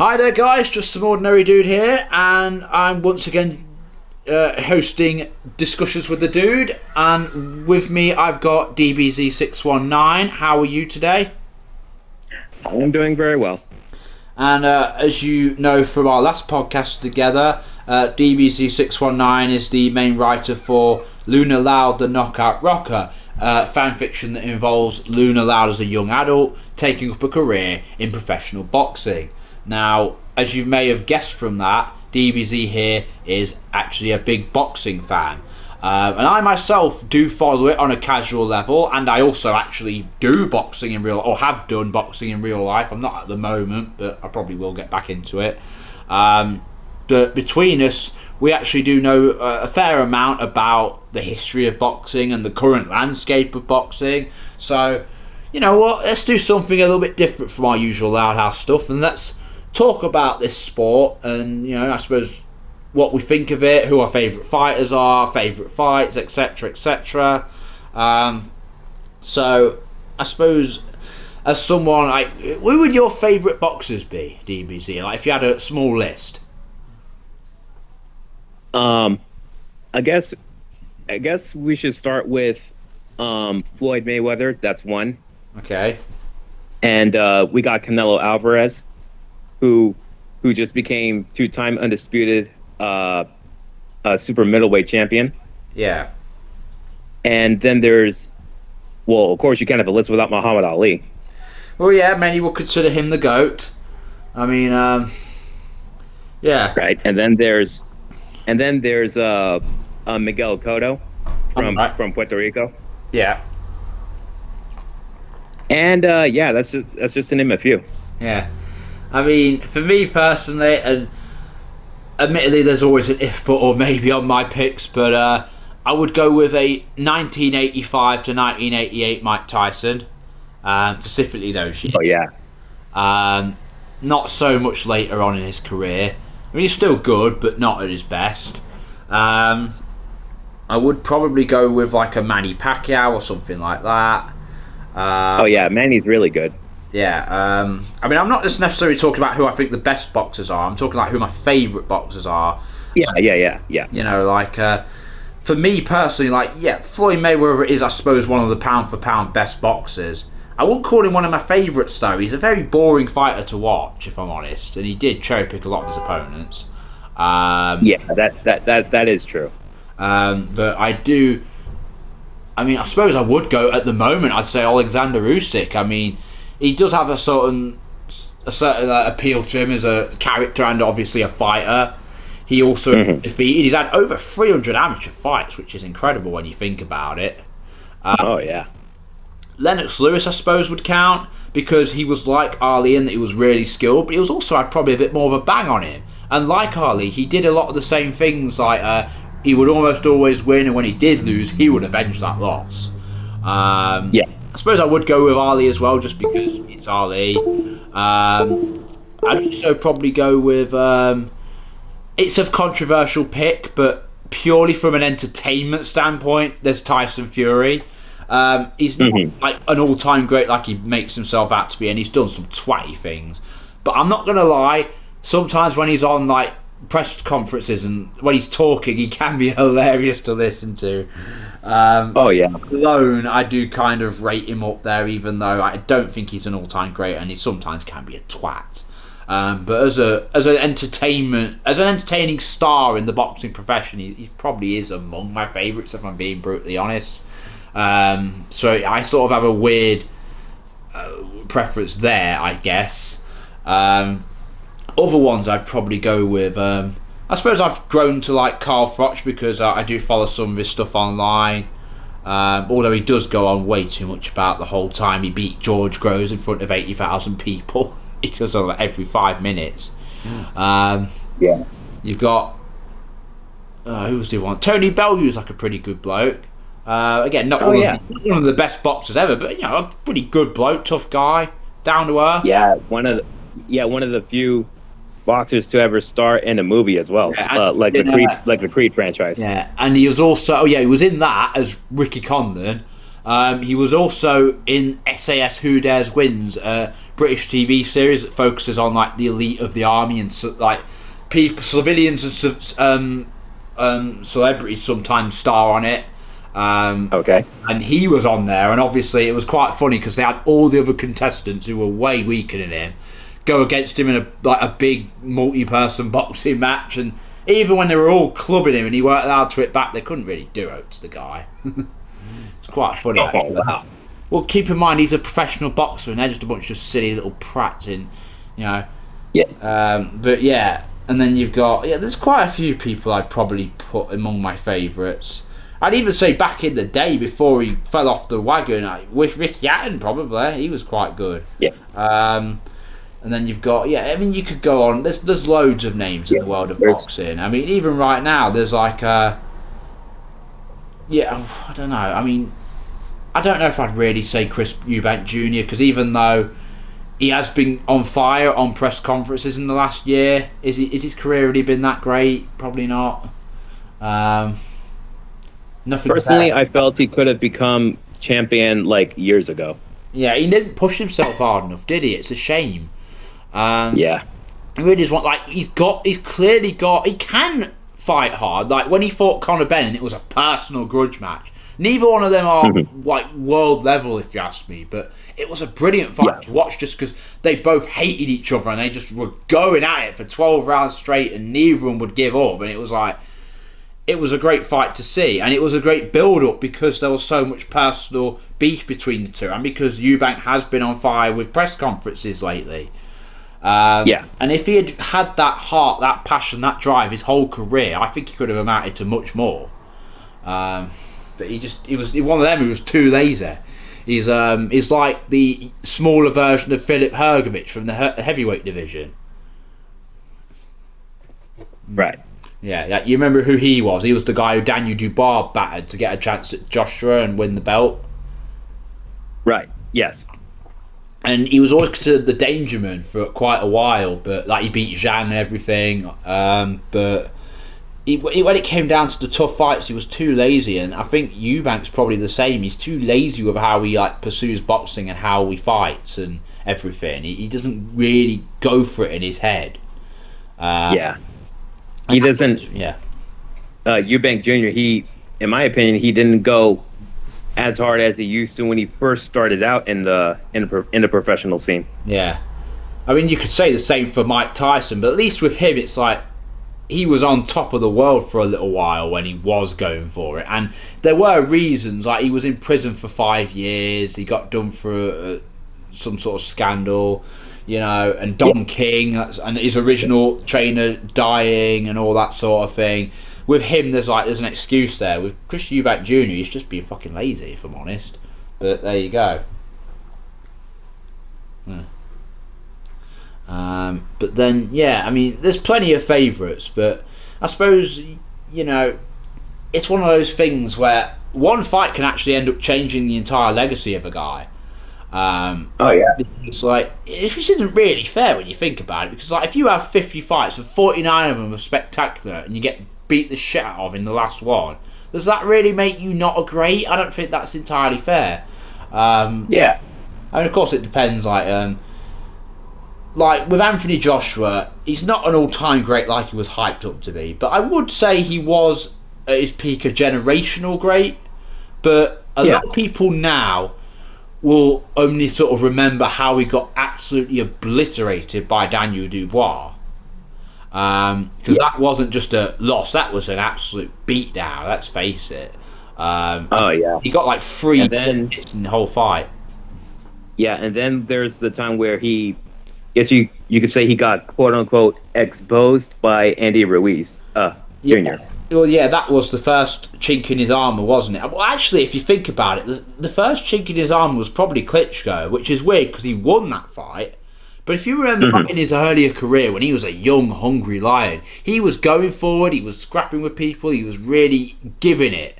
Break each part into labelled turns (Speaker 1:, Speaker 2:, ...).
Speaker 1: Hi there, guys. Just some ordinary dude here, and I'm once again hosting discussions with the dude. And with me, I've got Dbz619. How are you today?
Speaker 2: I'm doing very well.
Speaker 1: And as you know from our last podcast together, Dbz619 is the main writer for Luna Loud, the Knockout Rocker, fan fiction that involves Luna Loud as a young adult taking up a career in professional boxing. Now, as you may have guessed from that, DBZ here is actually a big boxing fan. And I myself do follow it on a casual level, and I also actually do boxing in real, or have done boxing in real life. I'm not at the moment, but I probably will get back into it. But between us, we actually do know a fair amount about the history of boxing and the current landscape of boxing. So, you know what, let's do something a little bit different from our usual Loud House stuff, and let's talk about this sport and, you know, I suppose what we think of it, who our favourite fighters are, favourite fights, etc, etc. So I suppose as someone like, who would your favourite boxers be, DBZ? Like if you had a small list.
Speaker 2: I guess we should start with Floyd Mayweather. That's one.
Speaker 1: Okay.
Speaker 2: And we got Canelo Alvarez, who just became two-time undisputed super middleweight champion.
Speaker 1: Yeah.
Speaker 2: And then there's, well, of course you can't have a list without Muhammad Ali.
Speaker 1: Well, yeah, many will consider him the GOAT. I mean, yeah.
Speaker 2: Right. And then there's Miguel Cotto from Puerto Rico.
Speaker 1: Yeah.
Speaker 2: And yeah, that's just to name a few.
Speaker 1: Yeah. I mean, for me personally, and admittedly there's always an if but or maybe on my picks, but I would go with a 1985 to 1988 Mike Tyson, specifically those years.
Speaker 2: Oh yeah.
Speaker 1: Not so much later on in his career. I mean, he's still good, but not at his best. I would probably go with like a Manny Pacquiao or something like that.
Speaker 2: Oh yeah, Manny's really good.
Speaker 1: Yeah, I mean, I'm not just necessarily talking about who I think the best boxers are. I'm talking like who my favourite boxers are.
Speaker 2: Yeah.
Speaker 1: You know, like, for me personally, like, yeah, Floyd Mayweather is, I suppose, one of the pound-for-pound best boxers. I wouldn't call him one of my favourites, though. He's a very boring fighter to watch, if I'm honest, and he did cherry-pick a lot of his opponents.
Speaker 2: Yeah, that is true.
Speaker 1: But I do... I mean, I suppose I would go, at the moment, I'd say Alexander Usyk. I mean, he does have a certain appeal to him as a character and obviously a fighter. He also defeated. He's had over 300 amateur fights, which is incredible when you think about it.
Speaker 2: Oh yeah.
Speaker 1: Lennox Lewis, I suppose, would count because he was like Ali in that he was really skilled, but he was also had probably a bit more of a bang on him. And like Ali, he did a lot of the same things. Like he would almost always win, and when he did lose, he would avenge that loss.
Speaker 2: Yeah.
Speaker 1: I suppose I would go with Ali as well, just because it's Ali. I'd also probably go with... it's a controversial pick, but purely from an entertainment standpoint, there's Tyson Fury. He's not like an all-time great like he makes himself out to be, and he's done some twatty things. But I'm not going to lie, sometimes when he's on like press conferences and when he's talking, he can be hilarious to listen to.
Speaker 2: Oh yeah.
Speaker 1: Alone, I do kind of rate him up there, even though I don't think he's an all-time great, and he sometimes can be a twat. But as an entertaining star in the boxing profession, he probably is among my favourites, if I'm being brutally honest. So I sort of have a weird preference there, I guess. Other ones I'd probably go with. I suppose I've grown to like Carl Froch because I do follow some of his stuff online. Although he does go on way too much about the whole time he beat George Groves in front of 80,000 people because of every 5 minutes.
Speaker 2: Yeah.
Speaker 1: You've got who's the one? Tony Bellew's like a pretty good bloke. Again, not one of the best boxers ever, but you know, a pretty good bloke, tough guy, down to earth.
Speaker 2: Yeah, one of the few boxers to ever star in a movie as well, like the Creed franchise.
Speaker 1: Yeah, and he was also he was in that as Ricky Conlan, He was also in SAS Who Dares Wins, a British TV series that focuses on like the elite of the army and like people, civilians and celebrities sometimes star on it.
Speaker 2: Okay.
Speaker 1: And he was on there, and obviously it was quite funny because they had all the other contestants who were way weaker than him go against him in a big multi-person boxing match, and even when they were all clubbing him and he weren't allowed to hit back, they couldn't really do it to the guy. It's quite funny, actually.
Speaker 2: Wow.
Speaker 1: Well, keep in mind he's a professional boxer, and they're just a bunch of silly little prats in, you know.
Speaker 2: Yeah.
Speaker 1: But yeah, and then you've got there's quite a few people I'd probably put among my favourites. I'd even say back in the day before he fell off the wagon, with Ricky Hatton probably, he was quite good.
Speaker 2: Yeah.
Speaker 1: And then you've got I mean you could go on. There's loads of names in the world of boxing. I mean even right now there's like I don't know. I mean I don't know if I'd really say Chris Eubank Jr. because even though he has been on fire on press conferences in the last year, is his career really been that great? Probably not. Nothing.
Speaker 2: Personally,
Speaker 1: better.
Speaker 2: I felt he could have become champion like years ago.
Speaker 1: Yeah, he didn't push himself hard enough, did he? It's a shame.
Speaker 2: Yeah.
Speaker 1: He really is he's clearly got, he can fight hard. Like when he fought Conor Benn, it was a personal grudge match. Neither one of them are like world level, if you ask me, but it was a brilliant fight to watch just because they both hated each other and they just were going at it for 12 rounds straight and neither of them would give up. And it was like, it was a great fight to see, and it was a great build-up because there was so much personal beef between the two, and because Eubank has been on fire with press conferences lately. And if he had had that heart, that passion, that drive his whole career, I think he could have amounted to much more. But he was one of them who was too lazy. He's like the smaller version of Filip Hrgovic from the heavyweight division.
Speaker 2: Right.
Speaker 1: Yeah, you remember who he was? He was the guy who Daniel Dubois battered to get a chance at Joshua and win the belt.
Speaker 2: Right. Yes.
Speaker 1: And he was always considered the danger man for quite a while, but like he beat Zhang and everything. But when it came down to the tough fights, he was too lazy, and I think Eubank's probably the same. He's too lazy with how he like pursues boxing and how he fights and everything. He doesn't really go for it in his head.
Speaker 2: He doesn't.
Speaker 1: Yeah.
Speaker 2: Eubank Jr. He, in my opinion, he didn't go as hard as he used to when he first started out in the professional scene.
Speaker 1: Yeah. I mean, you could say the same for Mike Tyson, but at least with him, it's like he was on top of the world for a little while when he was going for it, and there were reasons. Like he was in prison for 5 years. He got done for some sort of scandal. And Don King and his original trainer dying and all that sort of thing. With him, there's an excuse there. With Chris Eubank Jr., he's just being fucking lazy, if I'm honest. But there you go. But then, I mean, there's plenty of favourites, but I suppose, it's one of those things where one fight can actually end up changing the entire legacy of a guy. It's like, which isn't really fair when you think about it, because like if you have 50 fights and 49 of them are spectacular and you get beat the shit out of in the last one, does that really make you not a great? I don't think that's entirely fair. I mean, of course it depends. Like with Anthony Joshua, he's not an all-time great like he was hyped up to be, but I would say he was at his peak a generational great. But a lot of people now will only sort of remember how he got absolutely obliterated by Daniel Dubois. Because that wasn't just a loss, that was an absolute beatdown, let's face it. He got like 3 hits in the whole fight.
Speaker 2: Yeah, and then there's the time where he, you could say he got quote-unquote exposed by Andy Ruiz Jr.
Speaker 1: Well, that was the first chink in his armour, wasn't it? Well, actually, if you think about it, the first chink in his armour was probably Klitschko, which is weird because he won that fight. But if you remember back in his earlier career, when he was a young, hungry lion, he was going forward, he was scrapping with people, he was really giving it.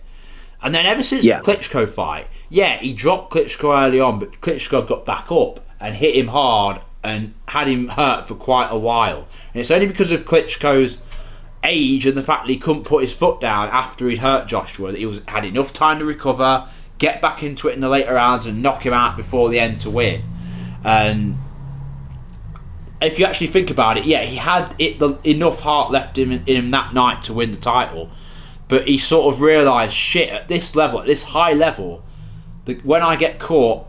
Speaker 1: And then ever since the Klitschko fight, he dropped Klitschko early on, but Klitschko got back up and hit him hard and had him hurt for quite a while. And it's only because of Klitschko's age and the fact that he couldn't put his foot down after he'd hurt Joshua that he had enough time to recover, get back into it in the later rounds and knock him out before the end to win. And if you actually think about it, yeah, he had enough heart left in him that night to win the title. But he sort of realised, shit, at this level, at this high level, that when I get caught,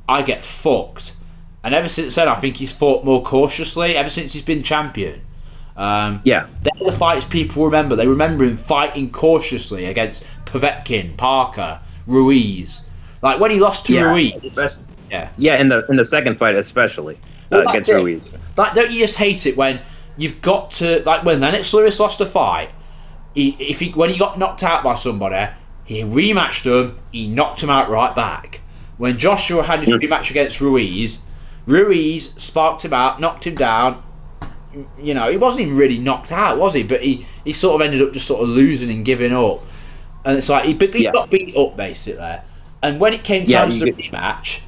Speaker 1: I get fucked. And ever since then, I think he's fought more cautiously, ever since he's been champion. They're the fights people remember. They remember him fighting cautiously against Povetkin, Parker, Ruiz. Like when he lost to Ruiz.
Speaker 2: In the second fight especially, against Ruiz.
Speaker 1: Like, don't you just hate it when you've got to, like when Lennox Lewis lost a fight, when he got knocked out by somebody, he rematched him, he knocked him out right back. When Joshua had his rematch against Ruiz sparked him out, knocked him down. You know, he wasn't even really knocked out, was he? But he sort of ended up just sort of losing and giving up. And it's like, he got beat up, basically. And when it came time to the rematch,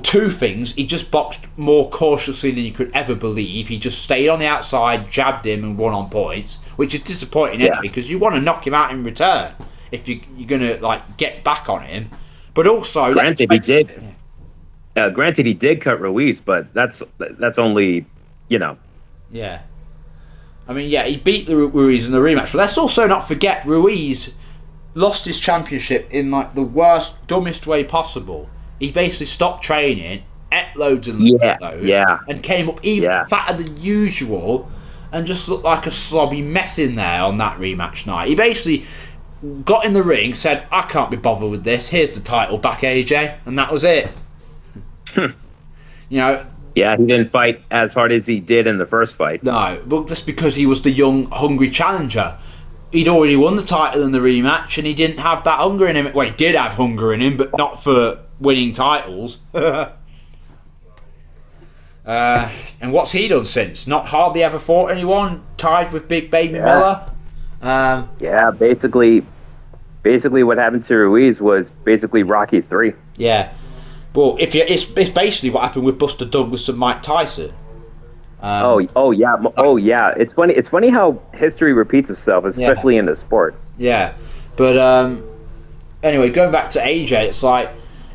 Speaker 1: two things. He just boxed more cautiously than you could ever believe. He just stayed on the outside, jabbed him, and won on points, which is disappointing anyway, because you want to knock him out in return if you're going to like get back on him. But also,
Speaker 2: granted, he did cut Ruiz, but that's only, you know.
Speaker 1: Yeah. I mean, yeah, he beat the Ruiz in the rematch. But let's also not forget, Ruiz lost his championship in like the worst, dumbest way possible. He basically stopped training, ate loads and loads, and came up even fatter than usual, and just looked like a slobby mess in there on that rematch night. He basically got in the ring, said, "I can't be bothered with this. Here's the title back, AJ," and that was it. You know.
Speaker 2: Yeah, he didn't fight as hard as he did in the first fight.
Speaker 1: No, but just because he was the young, hungry challenger. He'd already won the title in the rematch, and he didn't have that hunger in him. Well, he did have hunger in him, but not for winning titles. And what's he done since? Not hardly ever fought anyone. Tied with Big Baby Miller.
Speaker 2: Basically what happened to Ruiz was basically Rocky 3.
Speaker 1: Yeah. Well, it's basically what happened with Buster Douglas and Mike Tyson. It's funny. It's funny how history repeats itself, especially in the sport. Yeah, but anyway, going back to AJ, it's like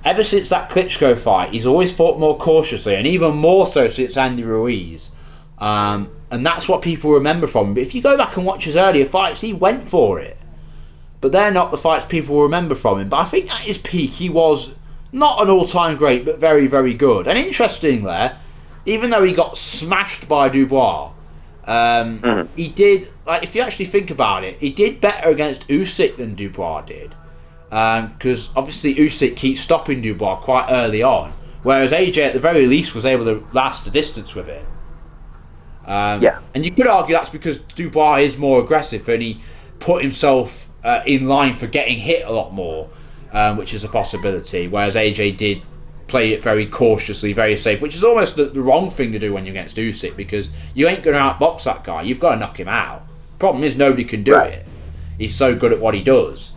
Speaker 1: ever since that Klitschko fight, he's always fought more cautiously, and even more so since Andy Ruiz. And that's what people remember from him. But if you go back and watch his earlier fights, he went for it. But they're not the fights people will remember from him. But I think at his peak, he was not an all-time great, but very, very good. And interestingly, even though he got smashed by Dubois, he did, like, if you actually think about it, he did better against Usyk than Dubois did. Because obviously Usyk keeps stopping Dubois quite early on, whereas AJ at the very least was able to last the distance with it. And you could argue that's because Dubois is more aggressive and he put himself in line for getting hit a lot more, which is a possibility, whereas AJ did play it very cautiously, very safe, which is almost the wrong thing to do when you're against Usyk, because you ain't going to outbox that guy. You've got to knock him out. Problem is, nobody can do it. He's so good at what he does.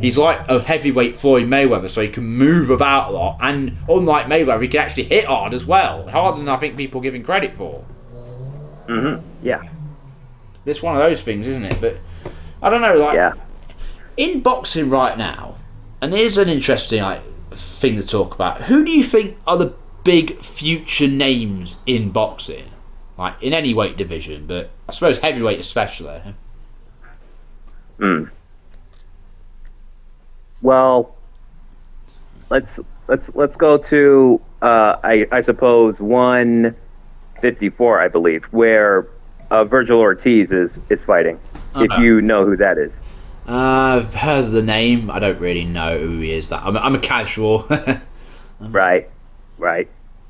Speaker 1: He's like a heavyweight Floyd Mayweather, so he can move about a lot, and unlike Mayweather, he can actually hit hard as well, harder than I think people give him credit for. It's one of those things, isn't it? But I don't know, in boxing right now, and here's an interesting thing to talk about. Who do you think are the big future names in boxing? Like, in any weight division, but I suppose heavyweight especially.
Speaker 2: Well, let's go to I suppose 154, I believe, where Virgil Ortiz is fighting. If you know who that is.
Speaker 1: I've heard of the name. I don't really know who he is. I'm a casual.
Speaker 2: Right.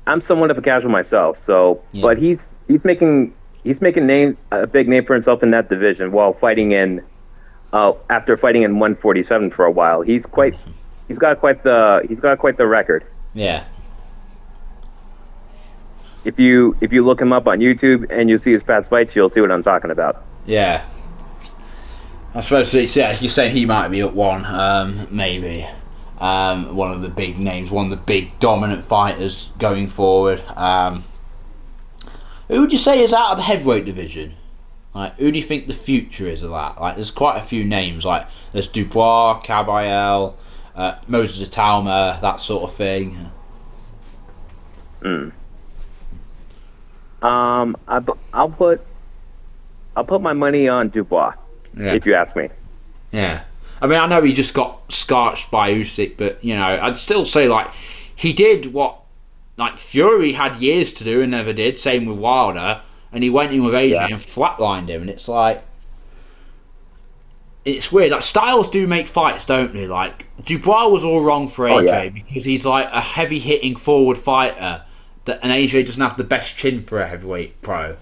Speaker 2: I'm somewhat of a casual myself. So, but he's making a big name for himself in that division while fighting in after fighting in 147 for a while. He's got quite the record.
Speaker 1: Yeah.
Speaker 2: If you look him up on YouTube and you see his past fights, you'll see what I'm talking about.
Speaker 1: Yeah. I suppose you're saying he might be at one, maybe. One of the big names, one of the big dominant fighters going forward. Who would you say is out of the heavyweight division? Like, who do you think the future is of that? Like, there's quite a few names. Like, there's Dubois, Caballel, Moses Atalma, that sort of thing.
Speaker 2: I'll put my money on Dubois, if you ask me.
Speaker 1: Yeah. I mean, I know he just got scorched by Usyk, but, you know, I'd still say, like, he did what, like, Fury had years to do and never did. Same with Wilder. And he went in with AJ and flatlined him. And it's like, it's weird. Like, styles do make fights, don't they? Like, Dubois was all wrong for AJ because he's, like, a heavy-hitting forward fighter. And AJ doesn't have the best chin for a heavyweight pro.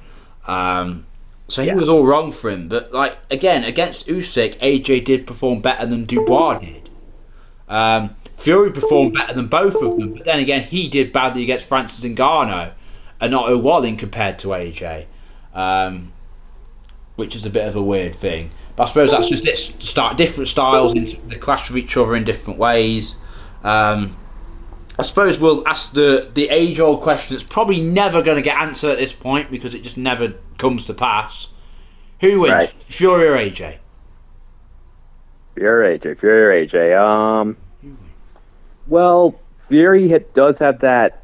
Speaker 1: So he was all wrong for him. But, like, again, against Usyk, AJ did perform better than Dubois did. Fury performed better than both of them. But then again, he did badly against Francis Ngannou and not O'Wallin compared to AJ. Which is a bit of a weird thing. But I suppose that's just it. Different styles, they clash with each other in different ways. I suppose we'll ask the age-old question that's probably never going to get answered at this point because it just never comes to pass. Who wins, Fury or AJ?
Speaker 2: Fury or AJ. Well, Fury does have that,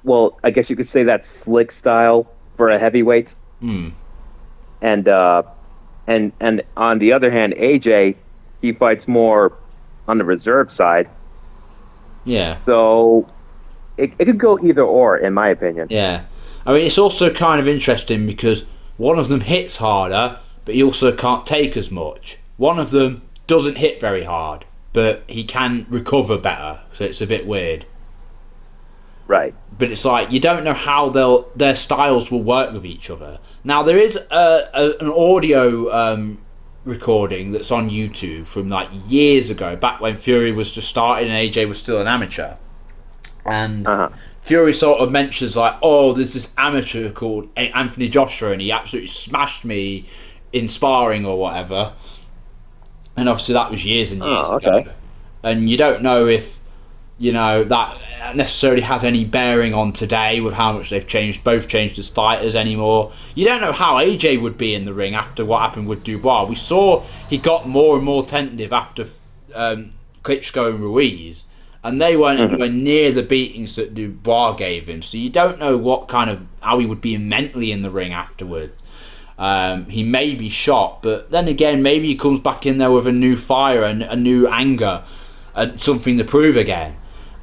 Speaker 2: well, I guess you could say that slick style for a heavyweight. And on the other hand, AJ, he fights more on the reserve side.
Speaker 1: Yeah.
Speaker 2: So it could go either or, in my opinion.
Speaker 1: Yeah. I mean, it's also kind of interesting because one of them hits harder, but he also can't take as much. One of them doesn't hit very hard, but he can recover better. So it's a bit weird.
Speaker 2: Right.
Speaker 1: But it's like, you don't know how their styles will work with each other. Now, there is an audio recording that's on YouTube from like years ago, back when Fury was just starting and AJ was still an amateur. And Fury sort of mentions like, oh, there's this amateur called Anthony Joshua and he absolutely smashed me in sparring or whatever. And obviously that was years and years ago. And you don't know if, you know, that necessarily has any bearing on today with how much they've changed, both changed as fighters anymore. You don't know how AJ would be in the ring after what happened with Dubois. We saw he got more and more tentative after Klitschko and Ruiz, and they weren't anywhere near the beatings that Dubois gave him. So you don't know what kind of, how he would be mentally in the ring afterward. He may be shot, but then again, maybe he comes back in there with a new fire and a new anger and something to prove again.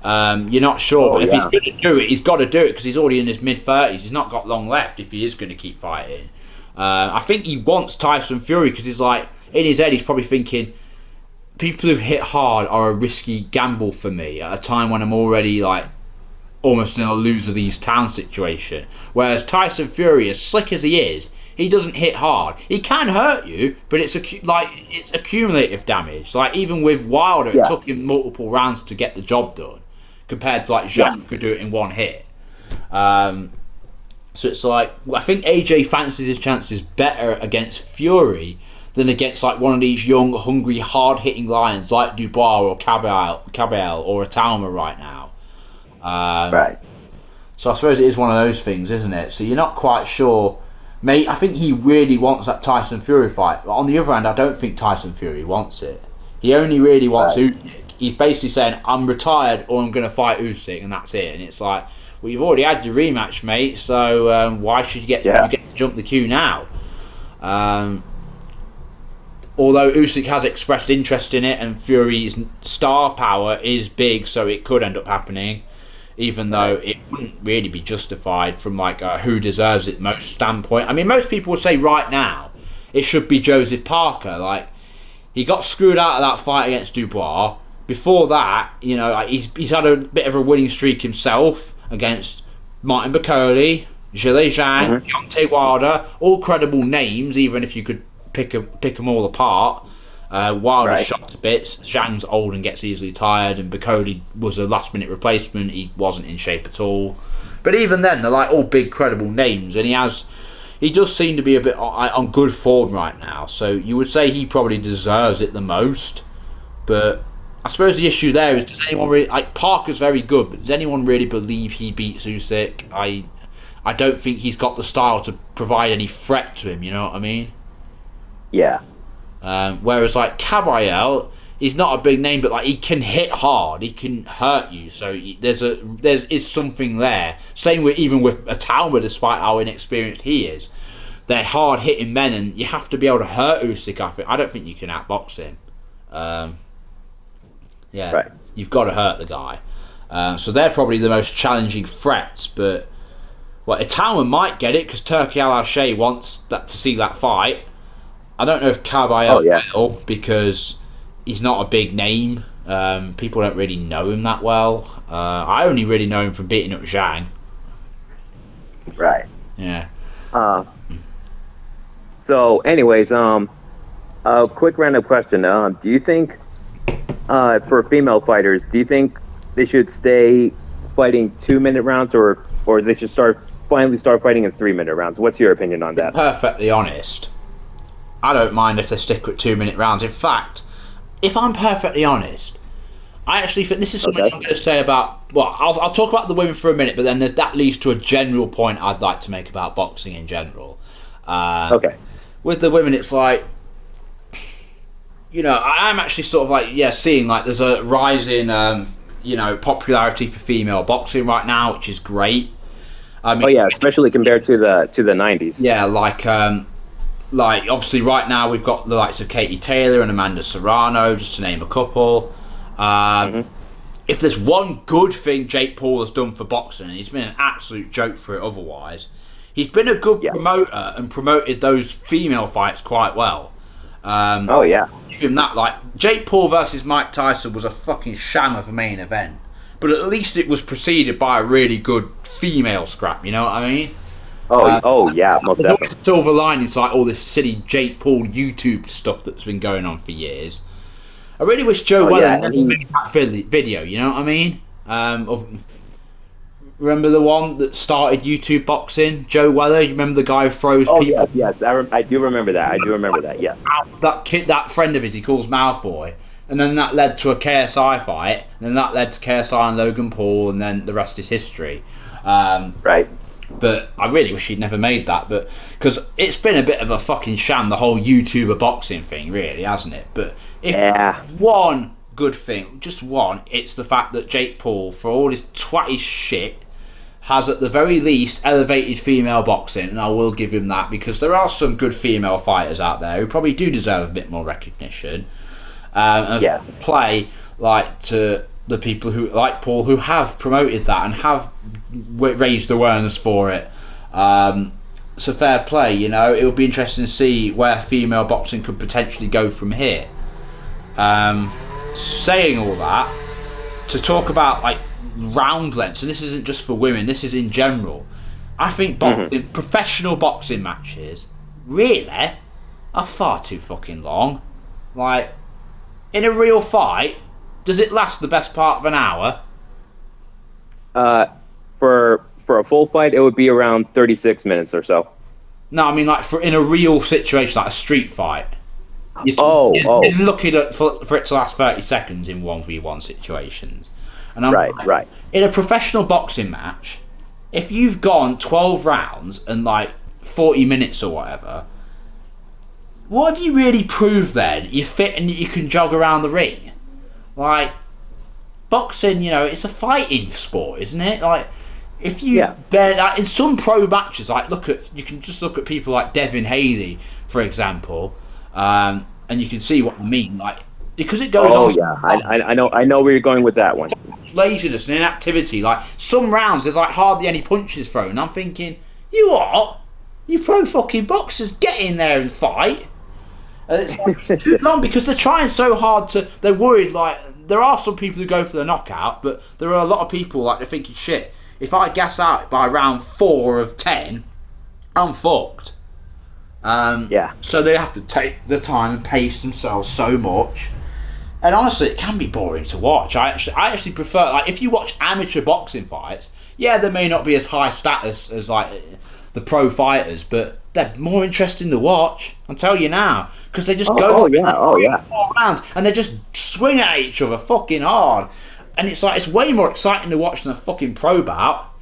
Speaker 1: You're not sure, but if he's going to do it, he's got to do it because he's already in his mid-30s. He's not got long left if he is going to keep fighting. I think he wants Tyson Fury because he's like, in his head, he's probably thinking, people who hit hard are a risky gamble for me at a time when I'm already like almost in a loser these town situation. Whereas Tyson Fury, as slick as he is, he doesn't hit hard. He can hurt you, but it's accumulative damage. Like even with Wilder, it took him multiple rounds to get the job done, compared to like Zhang who could do it in one hit. So it's like, I think AJ fancies his chances better against Fury than against like one of these young, hungry, hard-hitting lions like Dubois or Caballel or Atalma right now. So I suppose it is one of those things, isn't it? So you're not quite sure. Mate, I think he really wants that Tyson Fury fight. But on the other hand, I don't think Tyson Fury wants it. He only really wants Usyk. He's basically saying, I'm retired or I'm going to fight Usyk, and that's it. And it's like, well, you've already had your rematch, mate, so why should you get to jump the queue now? Although Usyk has expressed interest in it and Fury's star power is big, so it could end up happening, even though it wouldn't really be justified from like who deserves it most standpoint. I mean, most people would say right now it should be Joseph Parker. Like, he got screwed out of that fight against Dubois. Before that, you know, he's had a bit of a winning streak himself against Martin Bakole, Zhilei Zhang, Deontay Wilder, all credible names, even if you could pick them all apart. Wilder's shot to bits. Zhang's old and gets easily tired, and Bakole was a last-minute replacement. He wasn't in shape at all. But even then, they're like all big, credible names, and he does seem to be a bit on good form right now. So you would say he probably deserves it the most. But I suppose the issue there is, does anyone really, like, Parker's very good, but does anyone really believe he beats Usyk? I don't think he's got the style to provide any threat to him. You know what I mean?
Speaker 2: Yeah.
Speaker 1: Whereas like Caballero, he's not a big name, but like he can hit hard, he can hurt you. So there's something there. Same with even with a Talbot, despite how inexperienced he is, they're hard hitting men, and you have to be able to hurt Usyk. I don't think you can outbox him. Yeah, right. You've got to hurt the guy. So they're probably the most challenging threats. But Italian might get it because Turki Al-Alshay wants to see that fight. I don't know if Caballero will, because he's not a big name. People don't really know him that well. I only really know him from beating up Zhang.
Speaker 2: Right.
Speaker 1: Yeah.
Speaker 2: So, anyways, a quick random question. Do you think, for female fighters, do you think they should stay fighting 2-minute rounds, or they should finally start fighting in 3-minute rounds? What's your opinion on that?
Speaker 1: Perfectly honest, I don't mind if they stick with 2-minute rounds. In fact, if I'm perfectly honest, I actually think this is something I'm going to say about. Well, I'll talk about the women for a minute, but then that leads to a general point I'd like to make about boxing in general.
Speaker 2: Okay.
Speaker 1: With the women, it's like, I'm actually sort of like, seeing like there's a rise in, popularity for female boxing right now, which is great. I mean,
Speaker 2: especially compared to the 90s.
Speaker 1: Yeah, like obviously right now we've got the likes of Katie Taylor and Amanda Serrano, just to name a couple. If there's one good thing Jake Paul has done for boxing, and he's been an absolute joke for it otherwise, he's been a good promoter and promoted those female fights quite well. Give him that. Like Jake Paul versus Mike Tyson was a fucking sham of a main event, but at least it was preceded by a really good female scrap. You know what I mean?
Speaker 2: Most definitely.
Speaker 1: Silver linings like all this silly Jake Paul YouTube stuff that's been going on for years. I really wish Joe Weller never made that video. You know what I mean? Remember the one that started YouTube boxing? Joe Weller. You remember the guy who throws people?
Speaker 2: Yes. I do remember that. Yes.
Speaker 1: That friend of his, he calls Malfoy, and then that led to a KSI fight, and then that led to KSI and Logan Paul, and then the rest is history.
Speaker 2: Right.
Speaker 1: But I really wish he'd never made that, but because it's been a bit of a fucking sham, the whole YouTuber boxing thing, really, hasn't it? But if one good thing, just one, it's the fact that Jake Paul, for all his twatty shit, has at the very least elevated female boxing, and I will give him that, because there are some good female fighters out there who probably do deserve a bit more recognition. Play like to the people who like Paul, who have promoted that and have raised awareness for it. So fair play, it would be interesting to see where female boxing could potentially go from here. Saying all that, to talk about like round lengths, and this isn't just for women, this is in general, I think professional boxing matches really are far too fucking long. Like, in a real fight, does it last the best part of an hour?
Speaker 2: For a full fight, it would be around 36 minutes or so.
Speaker 1: No, I mean like in a real situation, like a street fight. You're looking at for it to last 30 seconds in 1v1 situations. And I'm
Speaker 2: right.
Speaker 1: In a professional boxing match, if you've gone 12 rounds and like 40 minutes or whatever, what have you really proved then? You're fit and you can jog around the ring. Like, boxing, it's a fighting sport, isn't it? Like, if you like, in some pro matches, like you can just look at people like Devin Haley, for example, and you can see what I mean. Like, because it goes on.
Speaker 2: I know where you're going with that one.
Speaker 1: Laziness and inactivity. Like, some rounds there's like hardly any punches thrown. I'm thinking, you what? You pro fucking boxers, get in there and fight. And it's too long because they're trying so hard they're worried. Like, there are some people who go for the knockout, but there are a lot of people like they're thinking, shit, if I gas out by round 4 of 10, I'm fucked. So they have to take the time and pace themselves so much. And honestly, it can be boring to watch. I actually prefer, like, if you watch amateur boxing fights, they may not be as high status as like the pro fighters, but they're more interesting to watch. I'll tell you now, because they just go for 4 rounds and they just swing at each other fucking hard, and it's like it's way more exciting to watch than a fucking pro bout.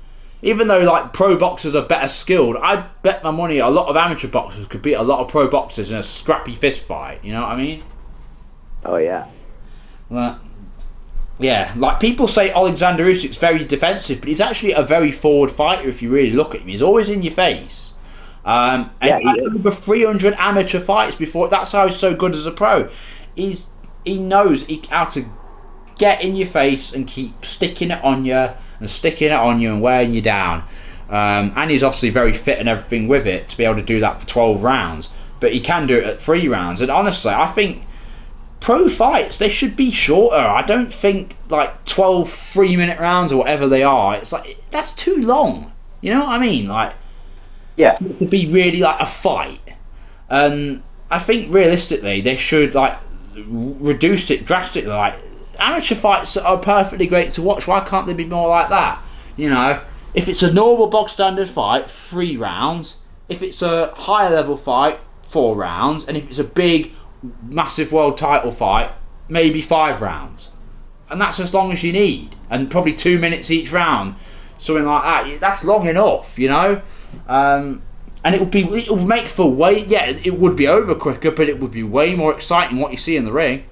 Speaker 1: Even though like pro boxers are better skilled, I bet my money a lot of amateur boxers could beat a lot of pro boxers in a scrappy fist fight. You know what I mean?
Speaker 2: Oh yeah.
Speaker 1: Well, yeah, like people say Alexander Usyk's very defensive, but he's actually a very forward fighter if you really look at him. He's always in your face. And
Speaker 2: yeah,
Speaker 1: he had over 300 amateur fights before. That's how he's so good as a pro. He knows how to get in your face and keep sticking it on you and wearing you down. And he's obviously very fit and everything with it to be able to do that for 12 rounds. But he can do it at 3 rounds. And honestly, I think pro fights, they should be shorter. I don't think like 12 3-minute rounds or whatever they are. It's like, that's too long. You know what I mean? Like,
Speaker 2: yeah,
Speaker 1: it could be really like a fight. And I think realistically, they should like reduce it drastically. Like, amateur fights are perfectly great to watch. Why can't they be more like that? You know, if it's a normal bog standard fight, 3 rounds. If it's a higher level fight, 4 rounds. And if it's a big, massive world title fight, maybe 5 rounds. And that's as long as you need. And probably 2 minutes each round, something like that. That's long enough, you know. And it would make for way, yeah, it would be over quicker, but it would be way more exciting what you see in the ring.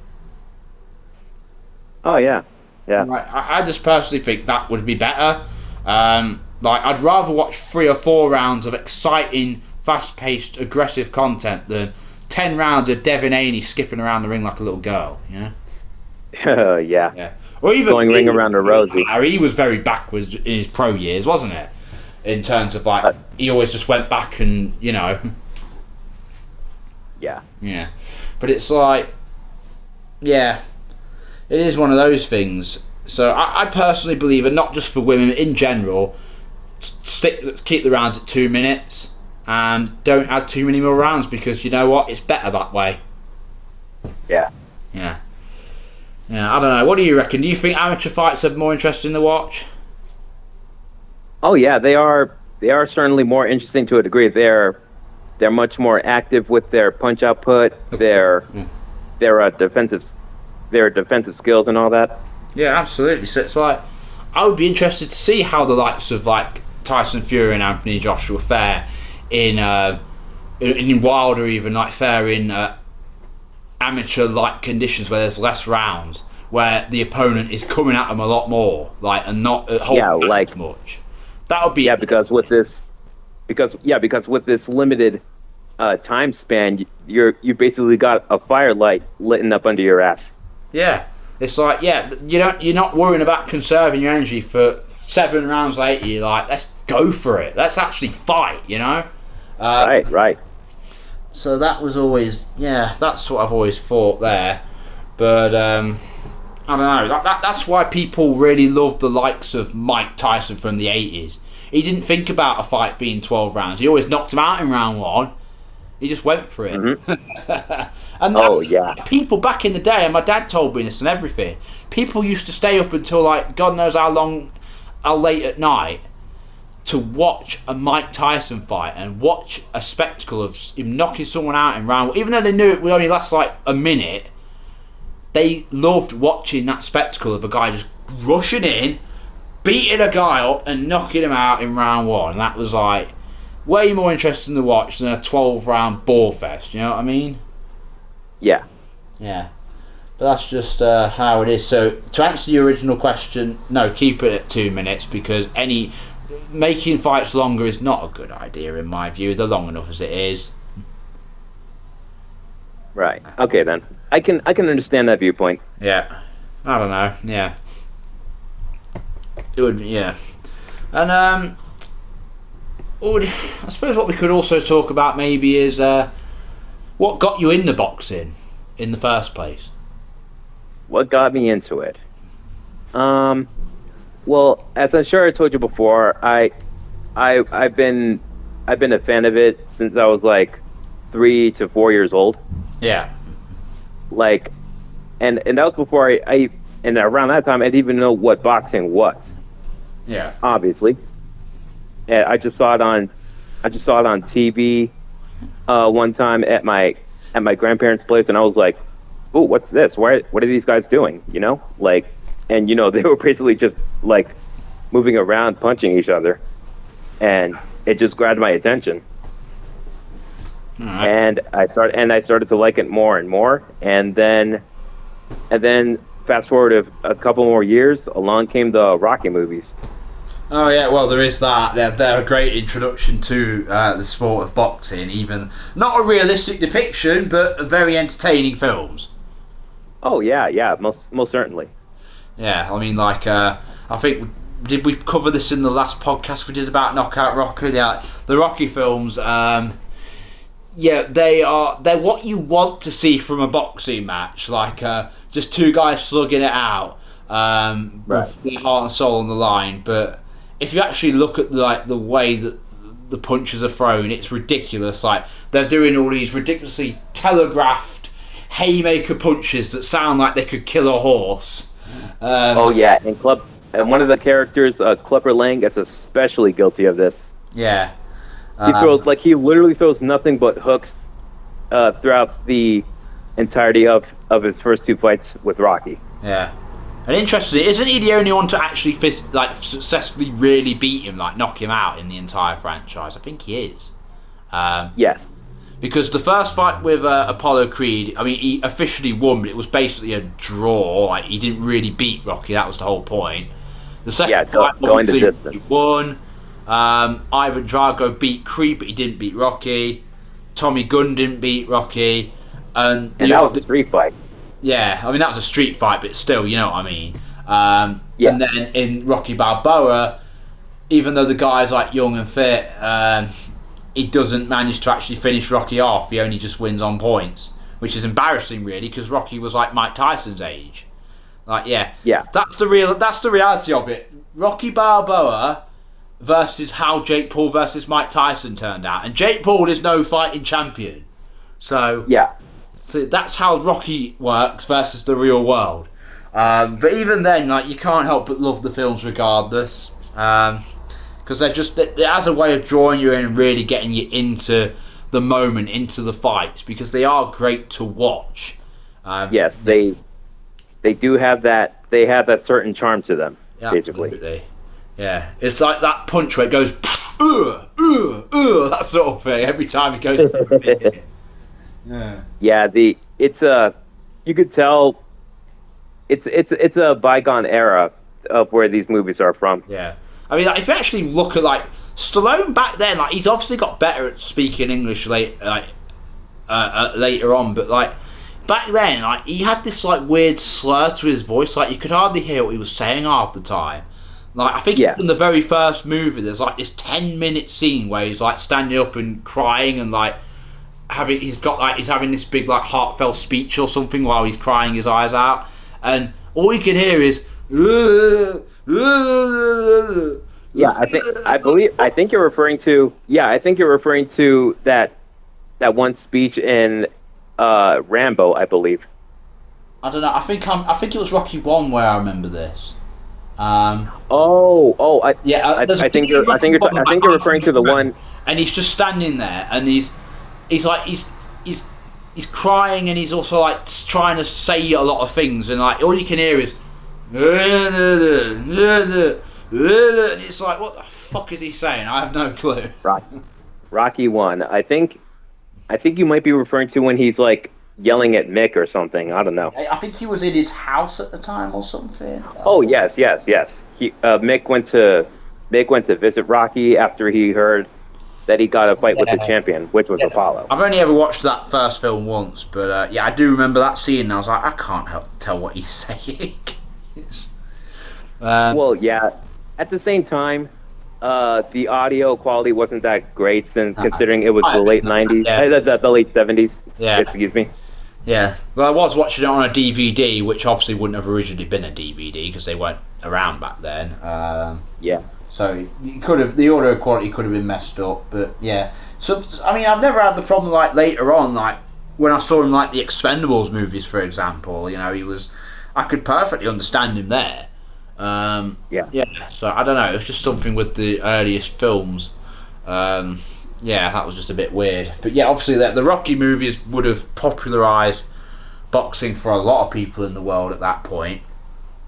Speaker 2: Oh yeah, yeah.
Speaker 1: Like, I just personally think that would be better. Like, I'd rather watch 3 or 4 rounds of exciting, fast-paced, aggressive content than 10 rounds of Devin Haney skipping around the ring like a little girl. You know?
Speaker 2: Yeah.
Speaker 1: Or even
Speaker 2: going ring around a rosy.
Speaker 1: He was very backwards in his pro years, wasn't it? In terms of like, he always just went back and, you know.
Speaker 2: Yeah.
Speaker 1: Yeah. But it's like, yeah, it is one of those things. So I personally believe, and not just for women, in general, let's keep the rounds at 2 minutes and don't add too many more rounds, because you know what? It's better that way.
Speaker 2: Yeah.
Speaker 1: Yeah. Yeah, I don't know. What do you reckon? Do you think amateur fights are more interesting to watch?
Speaker 2: Oh yeah, they are certainly more interesting to a degree. They're much more active with their punch output, their defensive skills and all that.
Speaker 1: Yeah, absolutely. So it's like, I would be interested to see how the likes of like Tyson Fury and Anthony Joshua fare in Wilder, even like fare in amateur like conditions where there's less rounds, where the opponent is coming at them a lot more, like, and not holding back as much. That would be
Speaker 2: because with this limited time span, you basically got a firelight lit up under your ass.
Speaker 1: Yeah, it's like, yeah, you're not worrying about conserving your energy for 7 rounds later. You're like, let's go for it. Let's actually fight. You know.
Speaker 2: Right.
Speaker 1: So that was always, that's what I've always thought there. But I don't know. That's why people really love the likes of Mike Tyson from the 80s. He didn't think about a fight being 12 rounds. He always knocked him out in round 1. He just went for it.
Speaker 2: Mm-hmm.
Speaker 1: And that's people back in the day, and my dad told me this and everything. People used to stay up until like God knows how late at night to watch a Mike Tyson fight and watch a spectacle of him knocking someone out in round 1. Even though they knew it would only last like a minute, they loved watching that spectacle of a guy just rushing in, beating a guy up and knocking him out in round 1. And that was like way more interesting to watch than a 12-round ball fest. You know what I mean?
Speaker 2: Yeah.
Speaker 1: Yeah. But that's just how it is. So to answer your original question, no, keep it at 2 minutes, because making fights longer is not a good idea in my view. They're long enough as it is.
Speaker 2: Right. Okay then. I can understand that viewpoint.
Speaker 1: Yeah. I don't know. Yeah. It would be, yeah. And I suppose what we could also talk about maybe is what got you into boxing in the first place?
Speaker 2: What got me into it? Well, as I'm sure I told you before, I've been a fan of it since I was like 3 to 4 years old.
Speaker 1: Yeah.
Speaker 2: Like, and that was before I and around that time I didn't even know what boxing was.
Speaker 1: Yeah.
Speaker 2: Obviously. And I just saw it on TV one time at my grandparents' place, and I was like, "Oh, what's this? What are these guys doing?" You know, like, and they were basically just like moving around, punching each other. and it just grabbed my attention.
Speaker 1: Right.
Speaker 2: And I started to like it more and more, and then fast forward a couple more years, along came the Rocky movies.
Speaker 1: Oh yeah, well there is that. They're a great introduction to the sport of boxing. Even not a realistic depiction, but very entertaining films.
Speaker 2: Oh yeah, most certainly.
Speaker 1: Yeah, I mean, like I think did we cover this in the last podcast we did about Knockout Rocky? Yeah, the Rocky films. Yeah, they're what you want to see from a boxing match. Like just two guys slugging it out with their heart and soul on the line. But if you actually look at the way that the punches are thrown, it's ridiculous. Like they're doing all these ridiculously telegraphed haymaker punches that sound like they could kill a horse.
Speaker 2: Oh yeah, and one of the characters, Clubber Lang, is especially guilty of this.
Speaker 1: Yeah.
Speaker 2: He literally throws nothing but hooks throughout the entirety of his first two fights with Rocky.
Speaker 1: Yeah. And interestingly, isn't he the only one to actually successfully really beat him, like knock him out in the entire franchise? I think he is.
Speaker 2: Yes.
Speaker 1: Because the first fight with Apollo Creed, I mean, he officially won, but it was basically a draw. Like he didn't really beat Rocky. That was the whole point. The second fight,
Speaker 2: going the distance.
Speaker 1: He won. Ivan Drago beat Creed, but he didn't beat Rocky. Tommy Gunn didn't beat Rocky, and
Speaker 2: that was a street fight.
Speaker 1: Yeah, I mean that was a street fight, but still, you know what I mean.
Speaker 2: Yeah.
Speaker 1: And then in Rocky Balboa, even though the guy's like young and fit, he doesn't manage to actually finish Rocky off. He only just wins on points, which is embarrassing, really, because Rocky was like Mike Tyson's age. Like, yeah, that's the reality of it. Rocky Balboa versus how Jake Paul versus Mike Tyson turned out, and Jake Paul is no fighting champion. So that's how Rocky works versus the real world. But even then, like, you can't help but love the films regardless, because it has a way of drawing you in and really getting you into the moment, into the fights, because they are great to watch.
Speaker 2: Yes, they do have that. They have that certain charm to them.
Speaker 1: Yeah,
Speaker 2: basically.
Speaker 1: Absolutely. Yeah, it's like that punch where it goes, that sort of thing every time it goes.
Speaker 2: Yeah, you could tell it's a bygone era of where these movies are from.
Speaker 1: Yeah, I mean, like, if you actually look at like Stallone back then, like he's obviously got better at speaking English later on, but like back then, like he had this like weird slur to his voice, like you could hardly hear what he was saying half the time. Like I think in the very first movie, there's like this 10-minute scene where he's like standing up and crying and like he's having this big like heartfelt speech or something while he's crying his eyes out, and all you can hear is.
Speaker 2: I think you're referring to that one speech in Rambo, I believe.
Speaker 1: I don't know. I think it was Rocky 1 where I remember this.
Speaker 2: I think you're referring to the one.
Speaker 1: And he's just standing there, and he's crying, and he's also like trying to say a lot of things, and like all you can hear is, and it's like, what the fuck is he saying? I have no clue.
Speaker 2: Rocky 1. I think you might be referring to when he's like yelling at Mick or something. I don't know.
Speaker 1: I think he was in his house at the time or something.
Speaker 2: Oh yes. Mick went to visit Rocky after he heard that he got a fight with the champion, which was Apollo.
Speaker 1: I've only ever watched that first film once, but I do remember that scene, and I was like, I can't help to tell what he's saying.
Speaker 2: At the same time, the audio quality wasn't that great, considering it was the late 90s, the late 70s.
Speaker 1: Yeah.
Speaker 2: Excuse me.
Speaker 1: Yeah. Well, I was watching it on a DVD, which obviously wouldn't have originally been a DVD because they weren't around back then. So the audio quality could have been messed up, but yeah. So I mean, I've never had the problem like later on, like when I saw him like the Expendables movies, for example. You know, I could perfectly understand him there. So I don't know. It was just something with the earliest films. That was just a bit weird. But yeah, obviously the Rocky movies would have popularised boxing for a lot of people in the world at that point.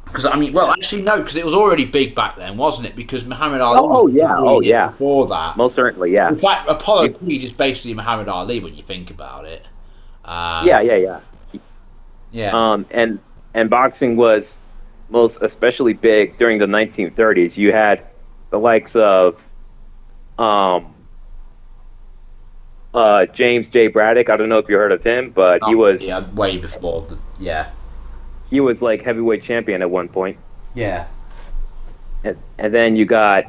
Speaker 1: Because I mean, well, actually no, because it was already big back then, wasn't it? Because Muhammad Ali
Speaker 2: Oh
Speaker 1: was
Speaker 2: yeah,
Speaker 1: doing it
Speaker 2: yeah.
Speaker 1: before that.
Speaker 2: Most certainly, yeah.
Speaker 1: In fact, Apollo
Speaker 2: You,
Speaker 1: Creed is basically Muhammad Ali when you think about it.
Speaker 2: yeah.
Speaker 1: Yeah,
Speaker 2: And boxing was most especially big during the 1930s. You had the likes of um, James J. Braddock. I don't know if you heard of him, but
Speaker 1: oh, yeah, way before. Yeah,
Speaker 2: he was like heavyweight champion at one point.
Speaker 1: yeah,
Speaker 2: And then you got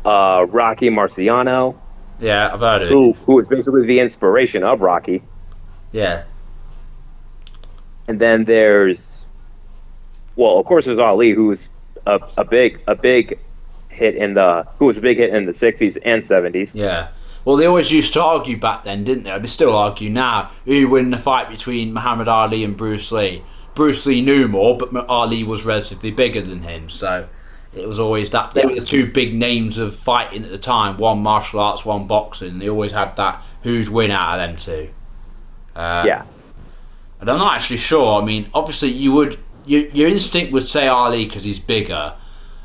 Speaker 2: Rocky Marciano,
Speaker 1: yeah. I've heard of it.
Speaker 2: who was basically the inspiration of Rocky.
Speaker 1: Yeah,
Speaker 2: And then there's, well, of course, there's Ali, who's a big hit in the who was a big hit in the 60s and 70s.
Speaker 1: yeah. Well, they always used to argue back then, didn't they? They still argue now who win the fight between Muhammad Ali and Bruce Lee. Bruce Lee knew more, but Ali was relatively bigger than him, so it was always that. They were the two big names of fighting at the time. One martial arts, one boxing. They always had that who's win out of them two.
Speaker 2: Yeah.
Speaker 1: And I'm not actually sure. I mean, obviously, your instinct would say Ali because he's bigger,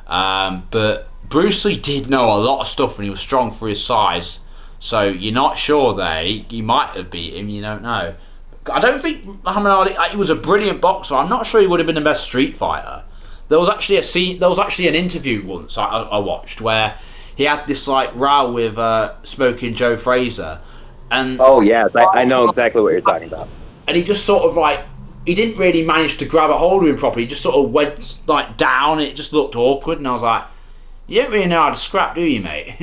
Speaker 1: but Bruce Lee did know a lot of stuff and he was strong for his size. So you're not sure there. He might have beat him. You don't know. I don't think Muhammad Ali. He was a brilliant boxer. I'm not sure he would have been the best street fighter. There was actually an interview once I watched where he had this like row with Smoking Joe Fraser, and
Speaker 2: Oh yes, I know exactly what you're talking about.
Speaker 1: and he just sort of like he didn't really manage to grab a hold of him properly. He just sort of went like down. It just looked awkward, and I was like, "You don't really know how to scrap, do you, mate?"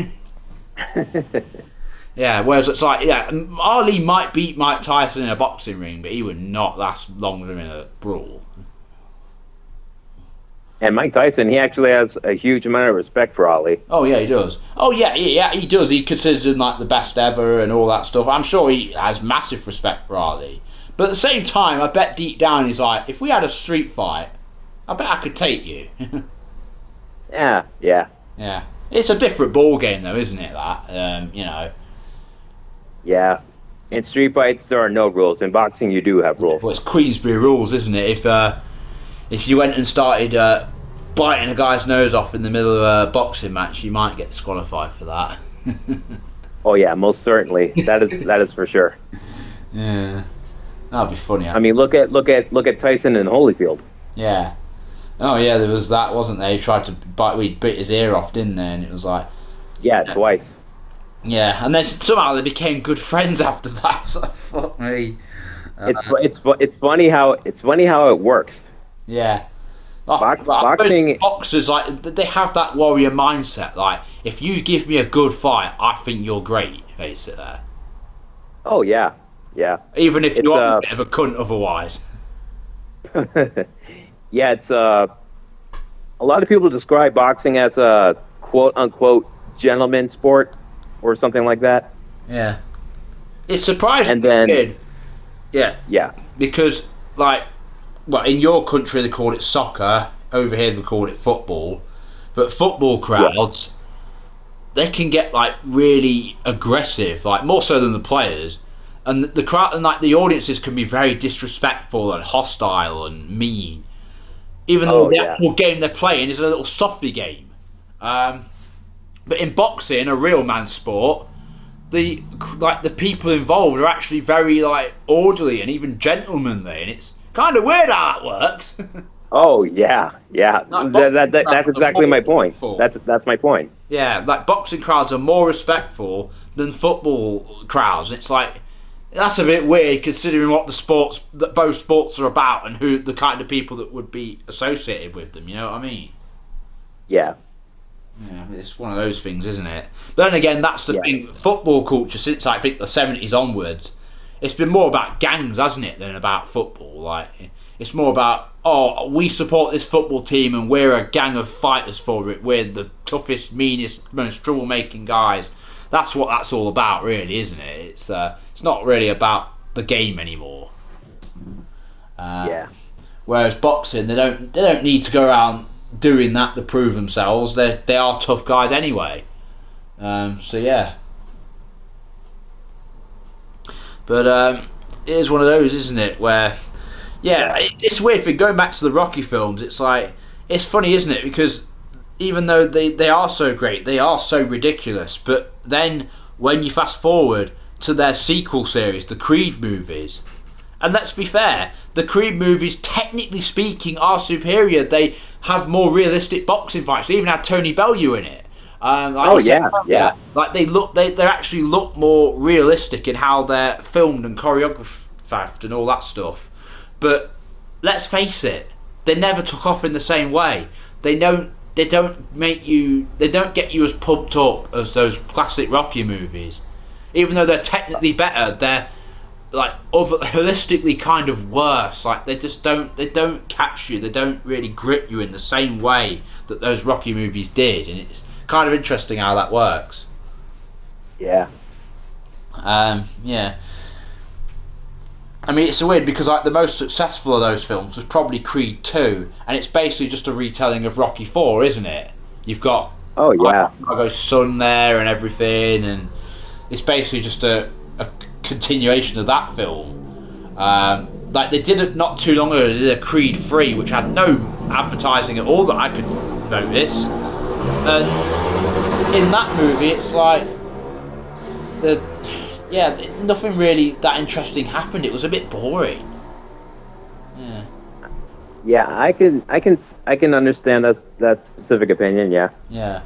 Speaker 1: Yeah. Whereas it's like, yeah, Ali might beat Mike Tyson in a boxing ring, but he would not last longer in a brawl.
Speaker 2: And Mike Tyson, he actually has a huge amount of respect for Ali.
Speaker 1: Oh yeah, he does. Oh yeah, he does. He considers him like the best ever and all that stuff. I'm sure he has massive respect for Ali. But at the same time, I bet deep down he's like, if we had a street fight, I bet I could take you.
Speaker 2: Yeah.
Speaker 1: Yeah, it's a different ball game though, isn't it? That
Speaker 2: Yeah. In street fights, there are no rules. In boxing, you do have rules.
Speaker 1: well, it's Queensberry rules, isn't it? If you went and started biting a guy's nose off in the middle of a boxing match, you might get disqualified for that.
Speaker 2: Oh yeah, most certainly. That is for sure.
Speaker 1: Yeah, that'd be funny.
Speaker 2: I mean, look at Tyson and Holyfield.
Speaker 1: Yeah. Oh yeah, there was that, wasn't there? He tried to bit his ear off, didn't they? And it was like,
Speaker 2: Yeah, twice.
Speaker 1: yeah. And then somehow they became good friends after that. So fuck me.
Speaker 2: It's funny how it works.
Speaker 1: Yeah.
Speaker 2: Boxing.
Speaker 1: Boxers, like, they have that warrior mindset. Like, if you give me a good fight, I think you're great. Basically,
Speaker 2: Oh yeah.
Speaker 1: even if
Speaker 2: It's,
Speaker 1: you're a bit of a cunt otherwise.
Speaker 2: Yeah, it's a lot of people describe boxing as a quote unquote gentleman sport or something like that.
Speaker 1: Yeah. It's surprising.
Speaker 2: And then-
Speaker 1: weird. Yeah.
Speaker 2: Yeah.
Speaker 1: Because, like, well, in your country they call it soccer. Over here they call it football. But football crowds, they can get like really aggressive, like more so than the players. And the crowd and like the audiences can be very disrespectful and hostile and mean. Even though the actual game they're playing is a little softy game. But in boxing, a real man sport, the people involved are actually very like orderly and even gentlemanly, and it's kind of weird how that works.
Speaker 2: Oh yeah. That's exactly my point. That's my point.
Speaker 1: Yeah, like boxing crowds are more respectful than football crowds. It's like that's a bit weird considering what both sports are about and who the kind of people that would be associated with them. You know what I mean?
Speaker 2: Yeah.
Speaker 1: Yeah, it's one of those things, isn't it? But then again, that's the thing. Football culture since I think the 70s onwards, it's been more about gangs, hasn't it, than about football. Like it's more about we support this football team and we're a gang of fighters for it. We're the toughest, meanest, most troublemaking guys. That's what that's all about, really, isn't it? It's not really about the game anymore.
Speaker 2: Yeah.
Speaker 1: Whereas boxing, they don't need to go around doing that to prove themselves. They are tough guys anyway. So yeah. But it is one of those, isn't it? Where it's weird thing. Going back to the Rocky films, it's like it's funny, isn't it? Because even though they are so great, they are so ridiculous. But then when you fast forward to their sequel series, the Creed movies, and let's be fair, the Creed movies, technically speaking, are superior. They have more realistic boxing fights. They even had Tony Bellew in it.
Speaker 2: Yeah.
Speaker 1: Like they actually look more realistic in how they're filmed and choreographed and all that stuff. But let's face it, they never took off in the same way. They don't get you as pumped up as those classic Rocky movies. Even though they're technically better, they're like holistically kind of worse. Like they don't catch you. They don't really grip you in the same way that those Rocky movies did, and it's kind of interesting how that works.
Speaker 2: Yeah.
Speaker 1: Yeah. I mean, it's weird because like the most successful of those films was probably Creed 2, and it's basically just a retelling of Rocky 4, isn't it? You've got Drago's son there and everything, and it's basically just a continuation of that film. Like they did it not too long ago. They did a Creed 3, which had no advertising at all that I could notice. And in that movie, it's like nothing really that interesting happened. It was a bit boring. Yeah.
Speaker 2: Yeah, I can understand that specific opinion. Yeah.
Speaker 1: Yeah.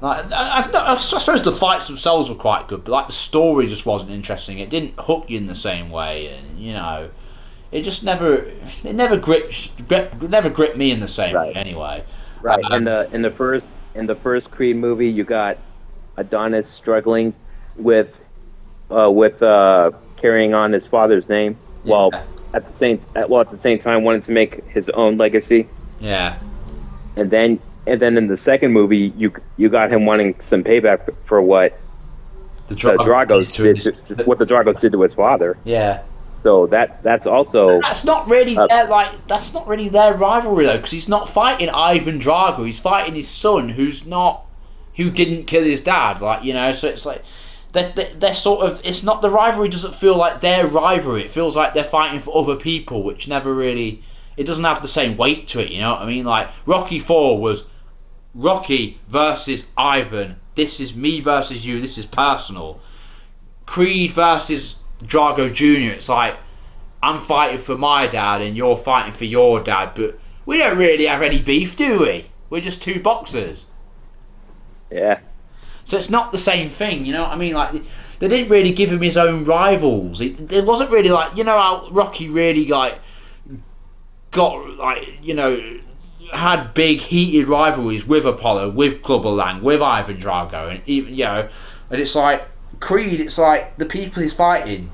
Speaker 1: Like, I suppose the fights themselves were quite good, but like the story just wasn't interesting. It didn't hook you in the same way, and it just never gripped me in the same way. Anyway.
Speaker 2: Right. In the first Creed movie, you got Adonis struggling with carrying on his father's name, while at the same time wanting to make his own legacy.
Speaker 1: Yeah.
Speaker 2: And then in the second movie, you got him wanting some payback for what the Dragos did to his father.
Speaker 1: Yeah.
Speaker 2: So that's also
Speaker 1: that's not really their rivalry though, because he's not fighting Ivan Drago. He's fighting his son, who didn't kill his dad. So it's like they're sort of. It's not, the rivalry doesn't feel like their rivalry. It feels like they're fighting for other people, which never really. It doesn't have the same weight to it. You know what I mean? Like Rocky 4 was Rocky versus Ivan. This is me versus you. This is personal. Creed versus Drago Jr. It's like, I'm fighting for my dad and you're fighting for your dad, but we don't really have any beef, do we? We're just two boxers.
Speaker 2: Yeah.
Speaker 1: So it's not the same thing, you know what I mean? Like, they didn't really give him his own rivals. It wasn't really like, you know how Rocky really like got like, had big heated rivalries with Apollo, with Clubber Lang, with Ivan Drago, and even and it's like Creed. It's like the people he's fighting,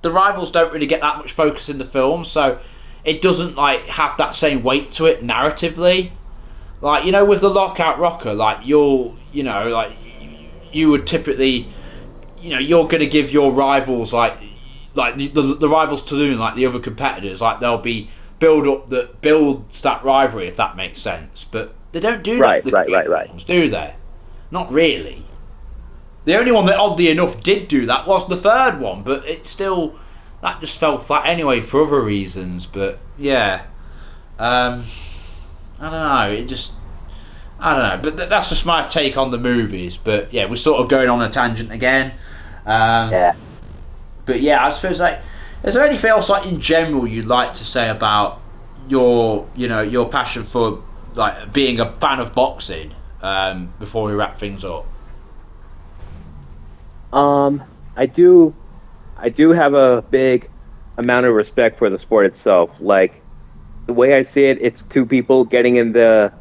Speaker 1: the rivals don't really get that much focus in the film, so it doesn't like have that same weight to it narratively. Like with the Lockout Rocker, like you would typically, you're gonna give your rivals like the rivals to Loon, like the other competitors, like they'll be build up that builds that rivalry, if that makes sense. But they don't do that. Right. Do they? Not really. The only one that oddly enough did do that was the third one, but it still, that just fell flat anyway for other reasons. But yeah, I don't know. I don't know. But that's just my take on the movies. But yeah, we're sort of going on a tangent again.
Speaker 2: Yeah.
Speaker 1: But yeah, I suppose like, is there anything else like in general you'd like to say about your passion for like being a fan of boxing before we wrap things up?
Speaker 2: I do have a big amount of respect for the sport itself. Like the way I see it, it's two people getting in that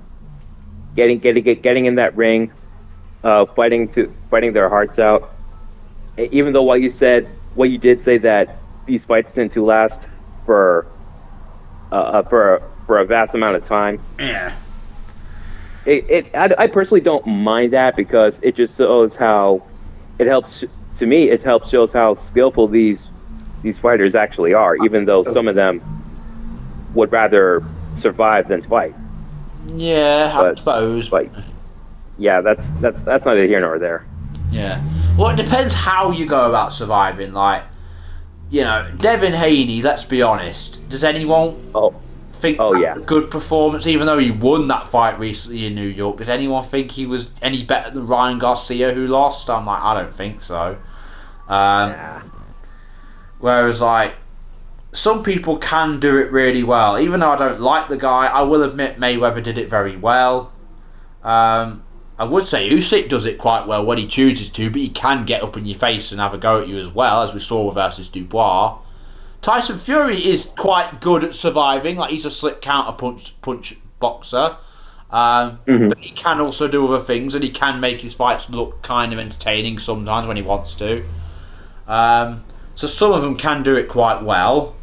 Speaker 2: ring, fighting their hearts out. Even though what you did say that these fights tend to last for a vast amount of time.
Speaker 1: Yeah.
Speaker 2: I personally don't mind that, because it just shows how it helps shows how skillful these fighters actually are, even though some of them would rather survive than fight.
Speaker 1: Yeah, I suppose.
Speaker 2: But yeah, that's neither here nor there.
Speaker 1: Yeah. Well, it depends how you go about surviving. Like, Devin Haney, let's be honest. Does anyone think good performance, even though he won that fight recently in New York. Did anyone think he was any better than Ryan Garcia, who lost? I'm like, I don't think so. Whereas, like, some people can do it really well. Even though I don't like the guy, I will admit Mayweather did it very well. I would say Usyk does it quite well when he chooses to, but he can get up in your face and have a go at you as well, as we saw versus Dubois. Tyson Fury is quite good at surviving. Like, he's a slick counter-punch boxer. But he can also do other things, and he can make his fights look kind of entertaining sometimes when he wants to. So some of them can do it quite well.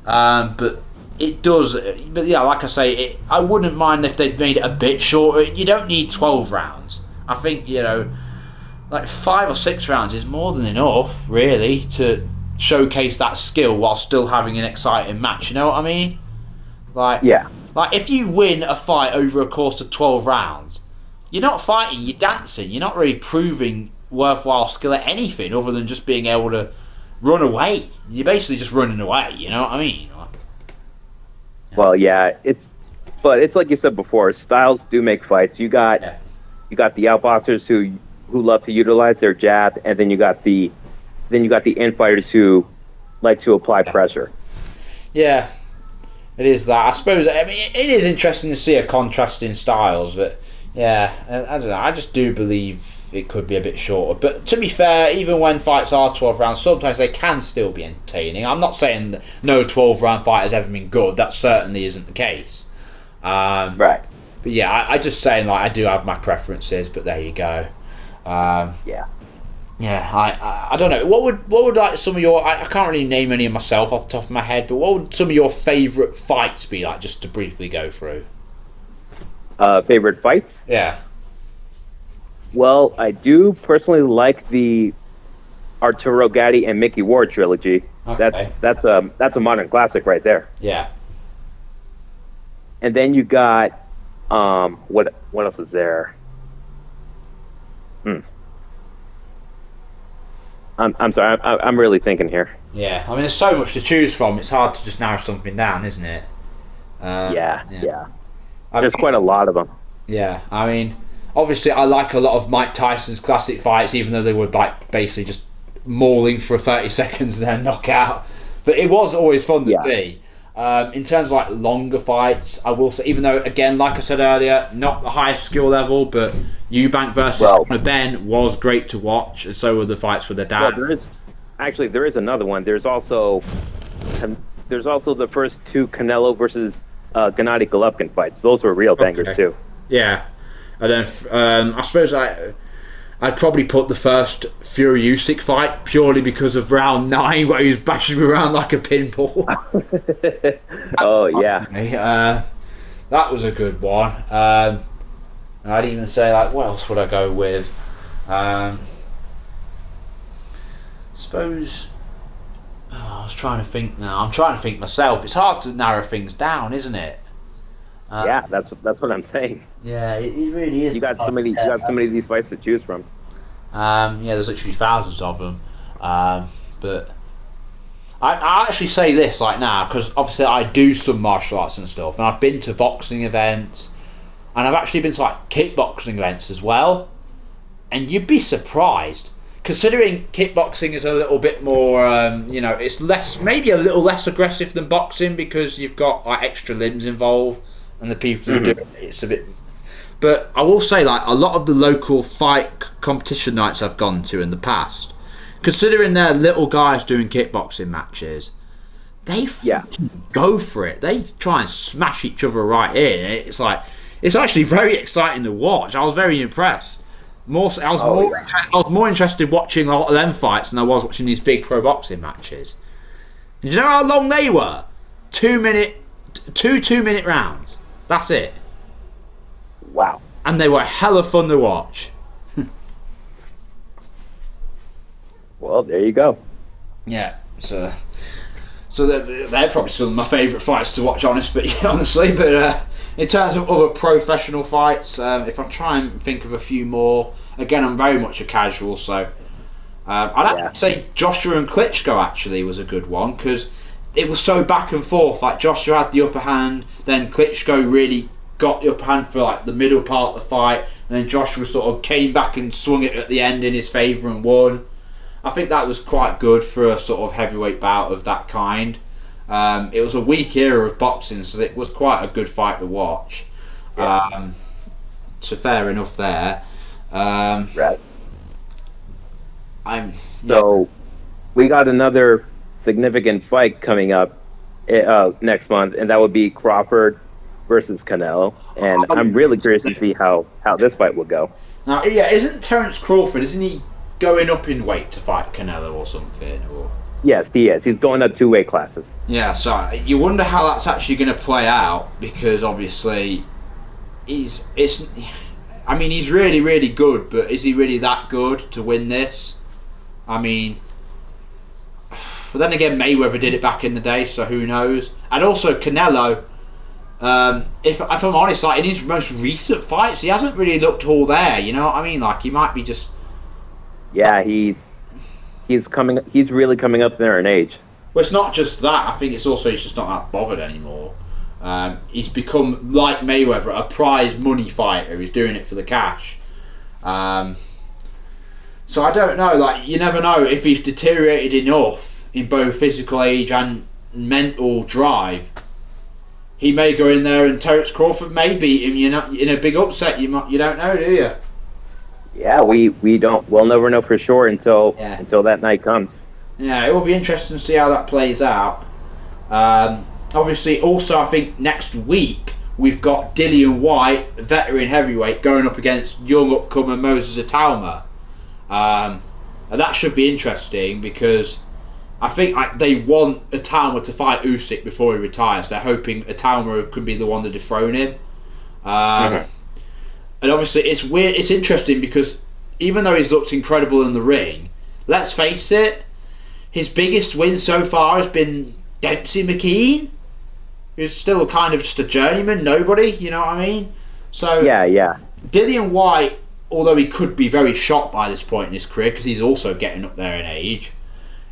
Speaker 1: But it does. But yeah, like I say, I wouldn't mind if they'd made it a bit shorter. You don't need 12 rounds. I think, like 5 or 6 rounds is more than enough, really, to showcase that skill while still having an exciting match. You know what I mean? Like, like if you win a fight over a course of 12 rounds, you're not fighting, you're dancing. You're not really proving worthwhile skill at anything other than just being able to run away. You're basically just running away. You know what I mean?
Speaker 2: Well, but it's like you said before. Styles do make fights. You got the outboxers who love to utilize their jab, and then you got the infighters who like to apply pressure. Yeah,
Speaker 1: it is that. I suppose. I mean, it is interesting to see a contrast in styles, but yeah, I don't know. I just do believe it could be a bit shorter. But to be fair, even when fights are 12 rounds, sometimes they can still be entertaining. I'm not saying that no 12-round fight has ever been good. That certainly isn't the case.
Speaker 2: Right.
Speaker 1: But yeah, I just saying, like, I do have my preferences, but there you go.
Speaker 2: Yeah,
Speaker 1: I don't know. What would like some of your... I can't really name any of myself off the top of my head, but what would some of your favourite fights be, like, just to briefly go through?
Speaker 2: Favorite fights?
Speaker 1: Yeah.
Speaker 2: Well, I do personally like the Arturo Gatti and Mickey Ward trilogy.
Speaker 1: Okay.
Speaker 2: That's a modern classic right there.
Speaker 1: Yeah.
Speaker 2: And then you got what else is there? I'm sorry. I'm really thinking here.
Speaker 1: Yeah. I mean, there's so much to choose from. It's hard to just narrow something down, isn't it?
Speaker 2: Yeah. There's quite a lot of them.
Speaker 1: Yeah. I mean, obviously, I like a lot of Mike Tyson's classic fights, even though they were like basically just mauling for 30 seconds and then knockout. But it was always fun to see. In terms of like longer fights, I will say, even though, again, like I said earlier, not the highest skill level, but Eubank versus Conor Benn was great to watch, and so were the fights for the dad.
Speaker 2: Well, there is another one. There's also the first 2 Canelo versus Gennady Golovkin fights. Those were real bangers too.
Speaker 1: Yeah. And then I suppose I'd probably put the first Fury Usyk fight purely because of round 9 where he was bashing me around like a pinball.
Speaker 2: Oh yeah,
Speaker 1: that was a good one. I'd even say, like, what else would I go with? Suppose. I was trying to think now. I'm trying to think myself. It's hard to narrow things down, isn't it?
Speaker 2: Yeah, that's what I'm saying.
Speaker 1: Yeah, it really is.
Speaker 2: You got so many of these fights to choose from.
Speaker 1: There's literally thousands of them. But I actually say this like now because obviously I do some martial arts and stuff, and I've been to boxing events, and I've actually been to like kickboxing events as well. And you'd be surprised, considering kickboxing is a little bit more, it's maybe a little less aggressive than boxing because you've got like extra limbs involved. And the people who do it's a bit. But I will say, like, a lot of the local fight competition nights I've gone to in the past, considering they're little guys doing kickboxing matches, they go for it. They try and smash each other right in. It's like, it's actually very exciting to watch. I was very impressed. I was more interested watching a lot of them fights than I was watching these big pro boxing matches. And do you know how long they were? 2 2-minute rounds. That's it.
Speaker 2: Wow.
Speaker 1: And they were hella fun to watch.
Speaker 2: Well, there you go.
Speaker 1: Yeah. So they're probably some of my favourite fights to watch, honestly. But in terms of other professional fights, if I try and think of a few more, again, I'm very much a casual, so I'd have to say Joshua and Klitschko actually was a good one because it was so back and forth. Like Joshua had the upper hand, then Klitschko really got the upper hand for like the middle part of the fight, and then Joshua sort of came back and swung it at the end in his favour and won. I think that was quite good for a sort of heavyweight bout of that kind. It was a weak era of boxing, so it was quite a good fight to watch.
Speaker 2: Yeah.
Speaker 1: So fair enough there.
Speaker 2: Right.
Speaker 1: Yeah.
Speaker 2: So we got another significant fight coming up next month, and that would be Crawford versus Canelo. And I'm really curious to see how this fight will go.
Speaker 1: Now, yeah, isn't Terence Crawford, isn't he going up in weight to fight Canelo or something? Or...
Speaker 2: Yes, he is. He's going up 2 weight classes.
Speaker 1: Yeah, so you wonder how that's actually going to play out, because obviously he's really, really good, but is he really that good to win this? I mean, but then again, Mayweather did it back in the day, so who knows? And also Canelo, if I'm honest, like in his most recent fights, he hasn't really looked all there. You know what I mean? Like he might be just.
Speaker 2: Yeah, he's really coming up there in age.
Speaker 1: Well, it's not just that. I think it's also he's just not that bothered anymore. He's become, like Mayweather, a prize money fighter. He's doing it for the cash. So I don't know. Like you never know if he's deteriorated enough in both physical age and mental drive. He may go in there and Terence Crawford may beat him. You know, in a big upset. You don't know, do you?
Speaker 2: Yeah, we'll never know for sure until that night comes.
Speaker 1: Yeah, it will be interesting to see how that plays out. Obviously, also I think next week we've got Dillian Whyte, veteran heavyweight, going up against young upcomer Moses Itauma, and that should be interesting because I think they want Itauma to fight Usyk before he retires. They're hoping Itauma could be the one to dethrone him. And obviously it's weird, it's interesting because even though he's looked incredible in the ring, let's face it, his biggest win so far has been Dempsey McKean, who's still kind of just a journeyman, nobody, you know what I mean? So
Speaker 2: yeah.
Speaker 1: Dillian Whyte, although he could be very shot by this point in his career because he's also getting up there in age,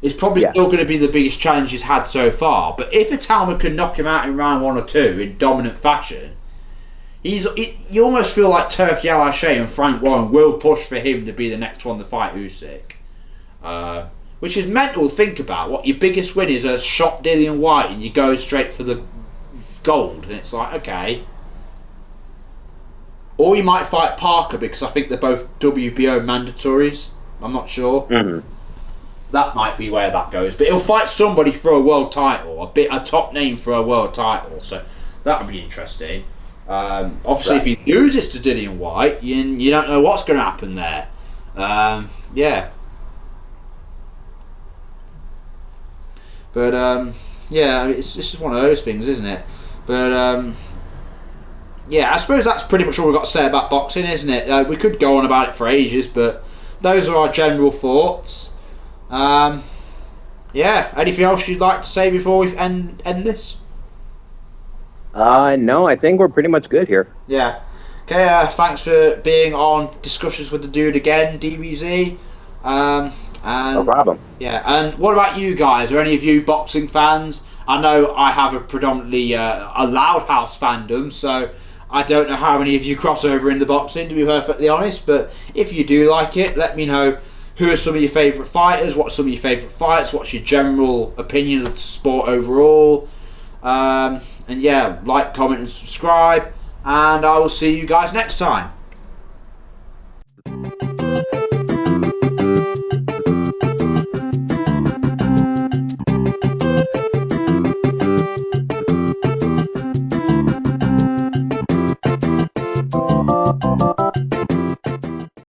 Speaker 1: is probably still going to be the biggest challenge he's had so far. But if Itauma can knock him out in round 1 or 2 in dominant fashion, you almost feel like Turki Al-Hache and Frank Warren will push for him to be the next one to fight Usyk. Which is mental to think about. What your biggest win is a shot Dillian Whyte and you go straight for the gold. And it's like, okay. Or you might fight Parker because I think they're both WBO mandatories. I'm not sure.
Speaker 2: Mm-hmm.
Speaker 1: That might be where that goes. But he'll fight somebody for a world title. A top name for a world title. So that would be interesting. Obviously, if he loses to Dillian Whyte, you don't know what's going to happen there. Yeah. But, it's just one of those things, isn't it? But, yeah, I suppose that's pretty much all we've got to say about boxing, isn't it? We could go on about it for ages, but those are our general thoughts. Yeah, anything else you'd like to say before we end this?
Speaker 2: No, I think we're pretty much good here.
Speaker 1: Yeah. Okay, thanks for being on Discussions with the Dude again, DBZ. And,
Speaker 2: no problem.
Speaker 1: Yeah, and what about you guys? Are any of you boxing fans? I know I have a predominantly a Loud House fandom, so I don't know how many of you cross over into boxing, to be perfectly honest, but if you do like it, let me know who are some of your favourite fighters, what's some of your favourite fights, what's your general opinion of the sport overall. And yeah, like, comment and subscribe, and I will see you guys next time.